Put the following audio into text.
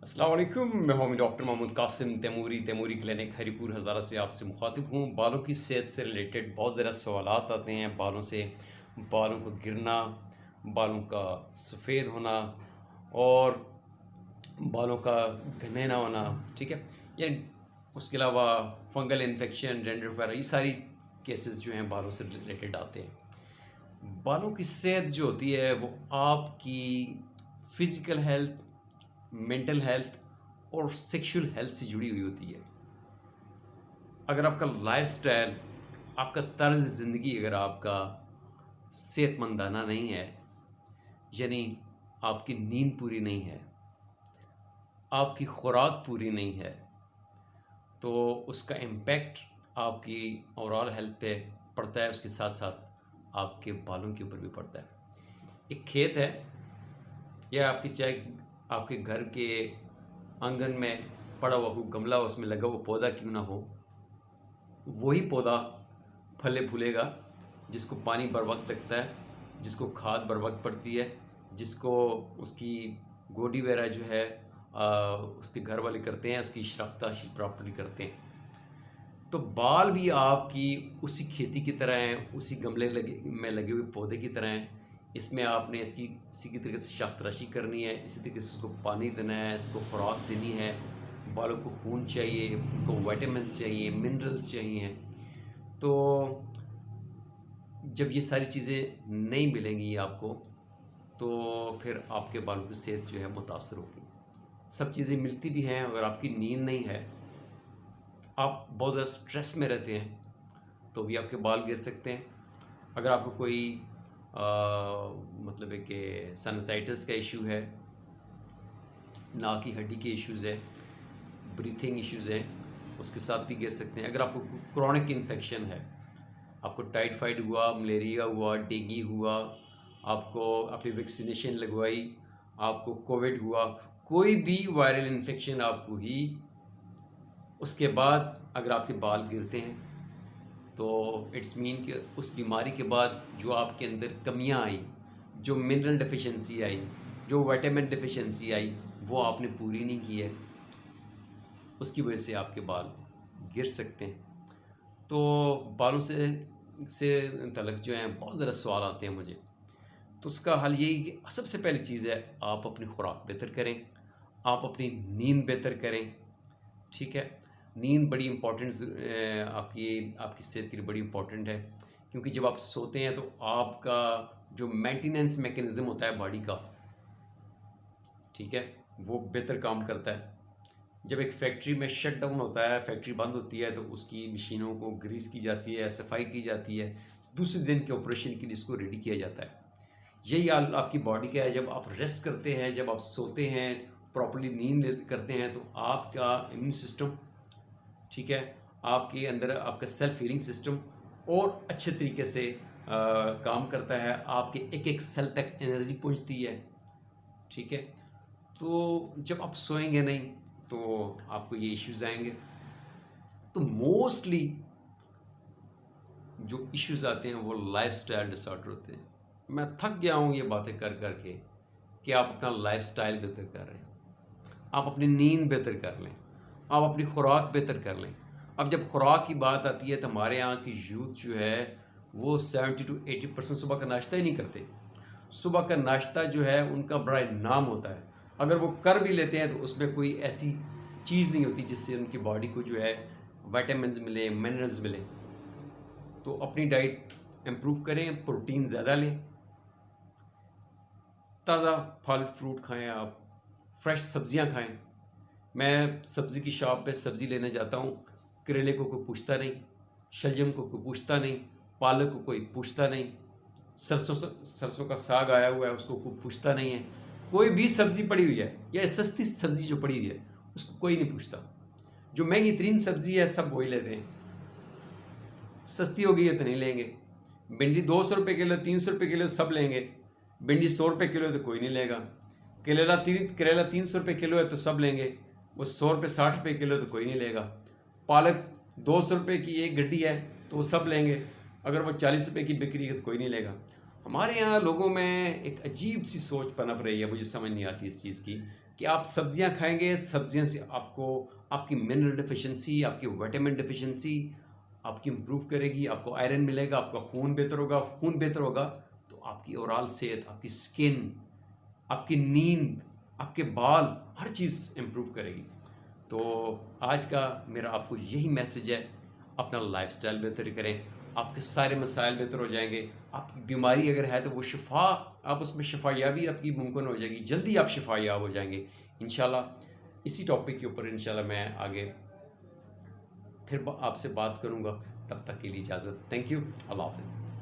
अस्सलाम वालेकुम। मैं हूं डॉक्टर मोहम्मद कासिम तैमूरी क्लिनिक हरीपुर हज़ारा से आपसे मुखातिब हूं। बालों की सेहत से रिलेटेड बहुत ज़्यादा सवालात आते हैं। बालों को गिरना, बालों का सफ़ेद होना और बालों का घने ना होना, ठीक है। या उसके अलावा फंगल इन्फेक्शन, डैंड्रफ वगैरह, ये सारी केसेस जो हैं बालों से रिलेटेड आते हैं। बालों की सेहत जो होती है वो आपकी फ़िज़िकल हेल्थ, मेंटल हेल्थ और सेक्सुअल हेल्थ से जुड़ी हुई होती है। अगर आपका लाइफ़स्टाइल, आपका तर्ज़ ज़िंदगी अगर आपका सेहतमंदाना नहीं है, यानी आपकी नींद पूरी नहीं है, आपकी खुराक पूरी नहीं है, तो उसका इम्पैक्ट आपकी ओवरऑल हेल्थ पे पड़ता है। उसके साथ-साथ आपके बालों के ऊपर भी पड़ता है। एक खेत है या चाहे आपके घर के आंगन में पड़ा हुआ कोई गमला हो, उसमें लगा हुआ पौधा क्यों ना हो, वही पौधा फले फूलेगा जिसको पानी बर वक्त लगता है, जिसको खाद बर वक्त पड़ती है, जिसको उसकी गोडी वगैरह जो है उसके घर वाले करते हैं, उसकी शराफ़ताशी प्रॉपर्ली करते हैं। तो बाल भी आपकी उसी खेती की तरह हैं, उसी गमले में लगे हुए पौधे की तरह हैं। इसमें आपने इसकी इसी की तरीके से शाख-तराशी करनी है, इसी तरीके से उसको पानी देना है, इसको खुराक देनी है। बालों को खून चाहिए, उनको विटामिन्स चाहिए, मिनरल्स चाहिए। तो जब ये सारी चीज़ें नहीं मिलेंगी आपको, तो फिर आपके बालों की सेहत जो है मुतासर होगी। सब चीज़ें मिलती भी हैं, अगर आपकी नींद नहीं है, आप बहुत ज़्यादा स्ट्रेस में रहते हैं, तो भी आपके बाल गिर सकते हैं। अगर आपको कोई मतलब है कि साइनसाइटिस का इशू है, नाक की हड्डी के इश्यूज़ है, ब्रीथिंग इश्यूज़ हैं, उसके साथ भी गिर सकते हैं। अगर आपको क्रोनिक इन्फेक्शन है, आपको टाइफाइड हुआ, मलेरिया हुआ, डेंगू हुआ, आपने वैक्सीनेशन लगवाई, आपको कोविड हुआ, कोई भी वायरल इन्फेक्शन आपको हुई, उसके बाद अगर आपके बाल गिरते हैं, तो इट्स मीन कि उस बीमारी के बाद जो आपके अंदर कमियां आई, जो मिनरल डेफिशिएंसी आई, जो विटामिन डेफिशिएंसी आई, वो आपने पूरी नहीं की है, उसकी वजह से आपके बाल गिर सकते हैं। तो बालों से तलक जो हैं बहुत ज़्यादा सवाल आते हैं मुझे। तो उसका हल यही कि सबसे पहली चीज़ है, आप अपनी खुराक बेहतर करें, आप अपनी नींद बेहतर करें, ठीक है। नींद बड़ी इम्पोर्टेंट आपकी आपकी सेहत के लिए बड़ी इम्पोर्टेंट है, क्योंकि जब आप सोते हैं तो आपका जो मेंटेनेंस मैकेनिज़्म होता है बॉडी का, ठीक है, वो बेहतर काम करता है। जब एक फैक्ट्री में शट डाउन होता है, फैक्ट्री बंद होती है, तो उसकी मशीनों को ग्रीस की जाती है, सफाई की जाती है, दूसरे दिन के ऑपरेशन के लिए इसको रेडी किया जाता है। यही हाल आपकी बॉडी का है। जब आप रेस्ट करते हैं, जब आप सोते हैं, प्रॉपर्ली करते हैं, तो आपका इम्यून सिस्टम, ठीक है, आपके अंदर आपका सेल्फ हीलिंग सिस्टम और अच्छे तरीके से काम करता है। आपके एक एक सेल तक एनर्जी पहुंचती है, ठीक है। तो जब आप सोएंगे नहीं, तो आपको ये इश्यूज़ आएंगे। तो मोस्टली जो इश्यूज़ आते हैं वो लाइफस्टाइल डिसऑर्डर होते हैं। मैं थक गया हूँ ये बातें कर कर के कि आप अपना लाइफस्टाइल बेहतर कर रहे हैं, आप अपनी नींद बेहतर कर लें, आप अपनी खुराक बेहतर कर लें। अब जब खुराक की बात आती है, तो हमारे यहाँ की यूथ जो है वो 70 to 80% सुबह का नाश्ता ही नहीं करते। सुबह का नाश्ता जो है उनका बड़ा नाम होता है, अगर वो कर भी लेते हैं तो उसमें कोई ऐसी चीज़ नहीं होती जिससे उनकी बॉडी को जो है विटामिन्स मिले, मिनरल्स मिले। तो अपनी डाइट इम्प्रूव करें, प्रोटीन ज़्यादा लें, ताज़ा फल फ्रूट खाएं, आप फ्रेश सब्जियां खाएं। मैं सब्ज़ी की शॉप पे सब्ज़ी लेने जाता हूँ, करेले को कोई पूछता नहीं, शलजम को कोई पूछता नहीं, पालक को कोई पूछता नहीं, सरसों का साग आया हुआ है उसको कोई पूछता नहीं है। कोई भी सब्ज़ी पड़ी हुई है या सस्ती सब्ज़ी जो पड़ी हुई है उसको कोई नहीं पूछता। जो महंगी तरीन सब्ज़ी है सब वही लेते हैं, सस्ती हो गई है तो नहीं लेंगे। भिंडी 200 रुपये किलो, 300 रुपये किलो सब लेंगे, भिंडी 100 रुपये किलो है तो कोई नहीं लेगा। करेला 300 रुपये किलो है तो सब लेंगे, वो 100 रुपये 60 रुपये किलो तो कोई नहीं लेगा। पालक 200 रुपये की एक गड्डी है तो वो सब लेंगे, अगर वो 40 रुपये की बिक्री है तो कोई नहीं लेगा। हमारे यहाँ लोगों में एक अजीब सी सोच पनप रही है, मुझे समझ नहीं आती इस चीज़ की। कि आप सब्जियां खाएंगे, सब्जियां से आपको आपकी मिनरल डिफिशिएंसी, आपकी विटामिन डिफिशिएंसी आपकी इम्प्रूव करेगी, आपको आयरन मिलेगा, आपका खून बेहतर होगा, खून बेहतर होगा तो आपकी ओवरऑल सेहत, आपकी स्किन, आपकी नींद, आपके बाल, हर चीज़ इम्प्रूव करेगी। तो आज का मेरा आपको यही मैसेज है, अपना लाइफस्टाइल बेहतर करें, आपके सारे मसाइल बेहतर हो जाएंगे। आपकी बीमारी अगर है तो वो शिफा, आप उसमें शिफायाबी आपकी मुमकिन हो जाएगी, जल्दी आप शिफायाब हो जाएंगे इंशाल्लाह। इसी टॉपिक के ऊपर इंशाल्लाह मैं आगे फिर आपसे बात करूंगा। तब तक के लिए इजाज़त। Thank you. अल्लाह हाफ़िज़।